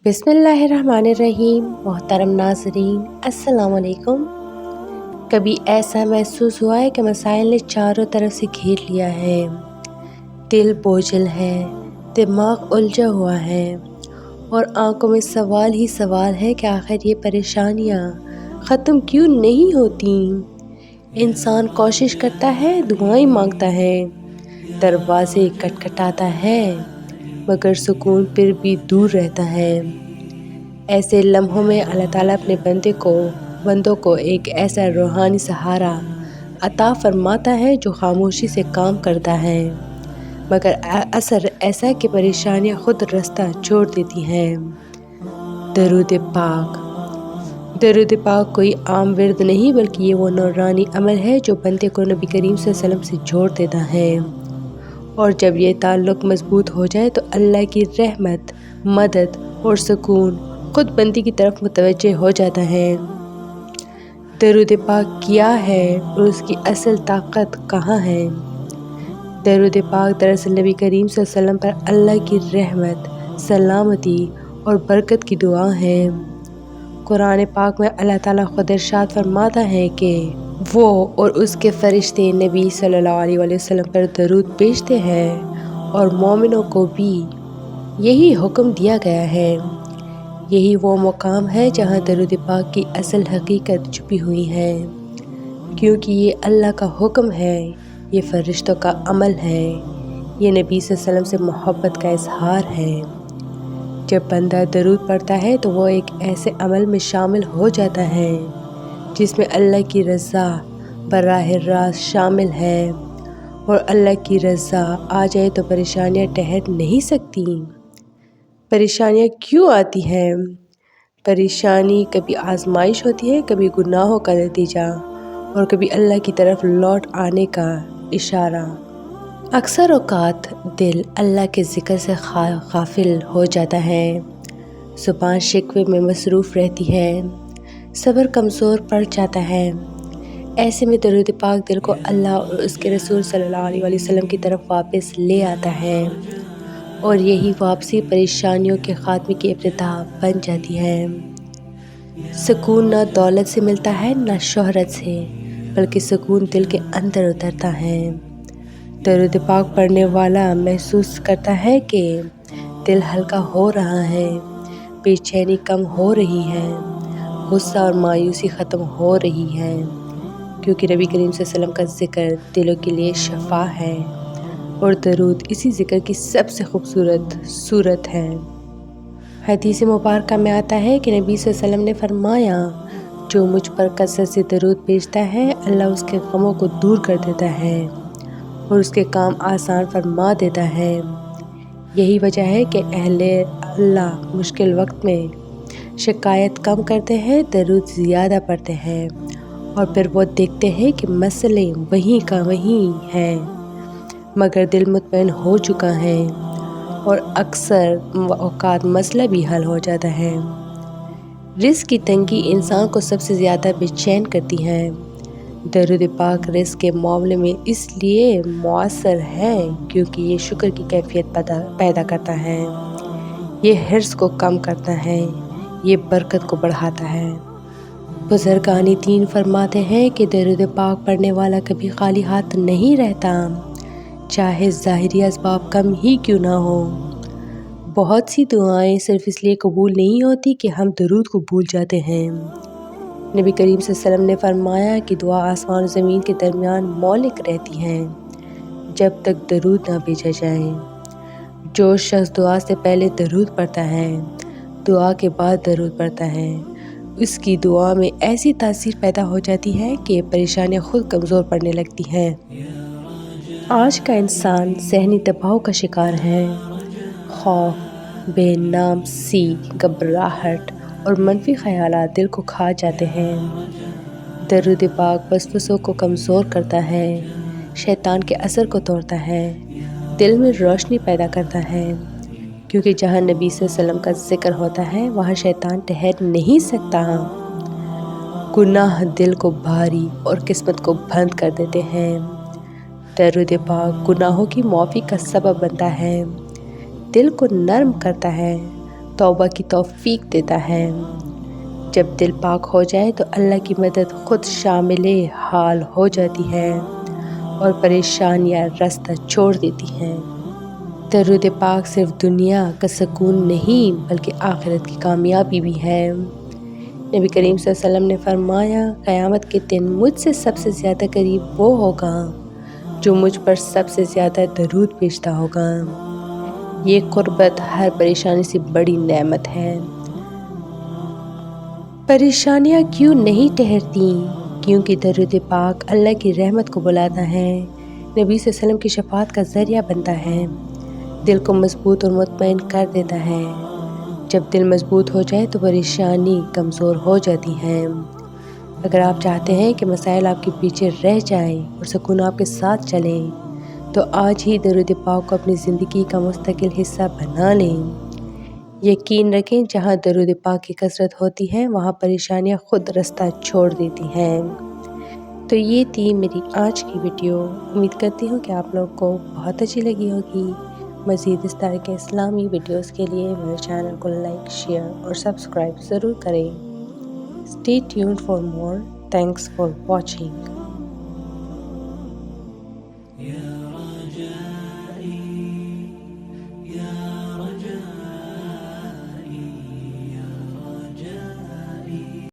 बिस्मिल्लाहिर्रहमानिर्रहीम। मोहतरम नाज़रीन, अस्सलाम वालेकुम। कभी ऐसा महसूस हुआ है कि मसाइल ने चारों तरफ से घेर लिया है, दिल बोझिल है, दिमाग उलझा हुआ है और आंखों में सवाल ही सवाल है कि आखिर ये परेशानियाँ ख़त्म क्यों नहीं होती। इंसान कोशिश करता है, दुआएं मांगता है, दरवाजे खटखटाता है, मगर सुकून फिर भी दूर रहता है। ऐसे लम्हों में अल्लाह ताला अपने बंदों को एक ऐसा रूहानी सहारा अता फरमाता है जो खामोशी से काम करता है, मगर असर ऐसा कि परेशानियाँ खुद रास्ता छोड़ देती हैं। दरूद पाक कोई आम विर्द नहीं, बल्कि ये वो नूरानी अमल है जो बंदे को नबी करीम सल्लल्लाहु अलैहि वसल्लम से जोड़ देता है। और जब ये ताल्लुक़ मजबूत हो जाए तो अल्लाह की रहमत, मदद और सुकून खुद बंदी की तरफ मुतवज्जे हो जाता है। दरूद पाक क्या है और उसकी असल ताकत कहाँ है? दरूद पाक दरअसल नबी करीम सल्लल्लाहु अलैहि वसल्लम पर अल्लाह की रहमत, सलामती और बरकत की दुआ है। कुरान पाक में अल्लाह ताला खुद इरशाद फरमाता है कि वो और उसके फरिश्ते नबी सल्लल्लाहु अलैहि वसल्लम पर दरूद भेजते हैं और मोमिनों को भी यही हुक्म दिया गया है। यही वो मुकाम है जहाँ दरूद पाक की असल हकीकत छुपी हुई है, क्योंकि ये अल्लाह का हुक्म है, ये फरिश्तों का अमल है, ये नबी सल्लल्लाहु अलैहि वसल्लम से मोहब्बत का इजहार है। जब बंदा दरूद पढ़ता है तो वो एक ऐसे अमल में शामिल हो जाता है जिसमें अल्लाह की रज़ा बराह रास्त शामिल है, और अल्लाह की रज़ा आ जाए तो परेशानियाँ ठहर नहीं सकती। परेशानियाँ क्यों आती हैं? परेशानी कभी आजमाइश होती है, कभी गुनाहों का नतीजा और कभी अल्लाह की तरफ लौट आने का इशारा। अक्सर औक़ात दिल अल्लाह के ज़िक्र से गाफिल हो जाता है, ज़ुबान शिकवे में मसरूफ़ रहती है, सब्र कमज़ोर पड़ जाता है। ऐसे में दरूद पाक दिल को अल्लाह और उसके रसूल सल्लल्लाहु अलैहि वसल्लम की तरफ वापस ले आता है, और यही वापसी परेशानियों के ख़ात्मे की इब्तिदा बन जाती है। सुकून ना दौलत से मिलता है, ना शोहरत से, बल्कि सुकून दिल के अंदर उतरता है। दरूद पाक पढ़ने वाला महसूस करता है कि दिल हल्का हो रहा है, बेचैनी कम हो रही है, गुस्सा और मायूसी ख़त्म हो रही है, क्योंकि नबी करीम सल्लल्लाहु अलैहि वसल्लम का ज़िक्र दिलों के लिए शफा है और दरूद इसी ज़िक्र की सबसे खूबसूरत सूरत है। हदीस मुबारका में आता है कि नबी सल्लल्लाहु अलैहि वसल्लम ने फरमाया, जो मुझ पर कसरत से दरूद भेजता है, अल्लाह उसके गमों को दूर कर देता है और उसके काम आसान फरमा देता है। यही वजह है कि अहले अल्लाह मुश्किल वक्त में शिकायत कम करते हैं, दरूद ज़्यादा पढ़ते हैं, और फिर वो देखते हैं कि मसले वहीं का वहीं हैं, मगर दिल मुतमईन हो चुका है और अक्सर औक़ात मसला भी हल हो जाता है। रिज़्क़ की तंगी इंसान को सबसे ज़्यादा बेचैन करती है। दरूद पाक रिज़्क़ के मामले में इसलिए मौसर है क्योंकि ये शुक्र की कैफियत पैदा करता है, ये हिर्स को कम करता है, ये बरकत को बढ़ाता है। बुज़ुर्गानी दीन फरमाते हैं कि दरूद पाक पढ़ने वाला कभी खाली हाथ नहीं रहता, चाहे ज़ाहिरी असबाब कम ही क्यों ना हो। बहुत सी दुआएं सिर्फ़ इसलिए कबूल नहीं होती कि हम दरूद को भूल जाते हैं। नबी करीम सल्लल्लाहु अलैहि वसल्लम ने फरमाया कि दुआ आसमान और ज़मीन के दरमियान मौलिक रहती हैं जब तक दरूद ना भेजा जाए। जो शख्स दुआ से पहले दरूद पढ़ता है, दुआ के बाद दरूद पढ़ता है, उसकी दुआ में ऐसी तासीर पैदा हो जाती है कि परेशानियाँ खुद कमज़ोर पड़ने लगती हैं। आज का इंसान ज़हनी दबाव का शिकार है। खौफ, बेनाम सी घबराहट और मनफी ख़यालात दिल को खा जाते हैं। दरूद पाक वसवसों को कमज़ोर करता है, शैतान के असर को तोड़ता है, दिल में रोशनी पैदा करता है, क्योंकि जहाँ नबी सल्लल्लाहु अलैहि वसल्लम का ज़िक्र होता है वहाँ शैतान ठहर नहीं सकता। गुनाह दिल को भारी और किस्मत को बंद कर देते हैं। दरूद पाक गुनाहों की माफ़ी का सबब बनता है, दिल को नर्म करता है, तौबा की तौफीक देता है। जब दिल पाक हो जाए तो अल्लाह की मदद खुद शामिल हाल हो जाती है और परेशानियां रास्ता छोड़ देती हैं। दरूद पाक सिर्फ दुनिया का सुकून नहीं बल्कि आखिरत की कामयाबी भी है। नबी करीम सल्लल्लाहु अलैहि वसल्लम ने फरमाया, क़यामत के दिन मुझसे सबसे ज़्यादा करीब वो होगा जो मुझ पर सबसे ज़्यादा दरूद भेजता होगा। ये क़ुर्बत हर परेशानी से बड़ी नेमत है। परेशानियाँ क्यों नहीं ठहरती? क्योंकि दरूद पाक अल्लाह की रहमत को बुलाता है, नबी सल्लल्लाहु अलैहि वसल्लम की शफ़ाअत का ज़रिया बनता है, दिल को मजबूत और मुतमईन कर देता है। जब दिल मजबूत हो जाए तो परेशानी कमज़ोर हो जाती है। अगर आप चाहते हैं कि मसाइल आपके पीछे रह जाएं और सुकून आपके साथ चलें, तो आज ही दरूद पाक को अपनी ज़िंदगी का मुस्तकिल हिस्सा बना लें। यकीन रखें, जहाँ दरूद पाक की कसरत होती है वहाँ परेशानियाँ खुद रास्ता छोड़ देती हैं। तो ये थी मेरी आज की वीडियो। उम्मीद करती हूँ कि आप लोगों को बहुत अच्छी लगी होगी। मज़ीद इस तरह के इस्लामी वीडियोस के लिए मेरे चैनल को लाइक, शेयर और सब्सक्राइब ज़रूर करें। Stay tuned for more. Thanks for watching.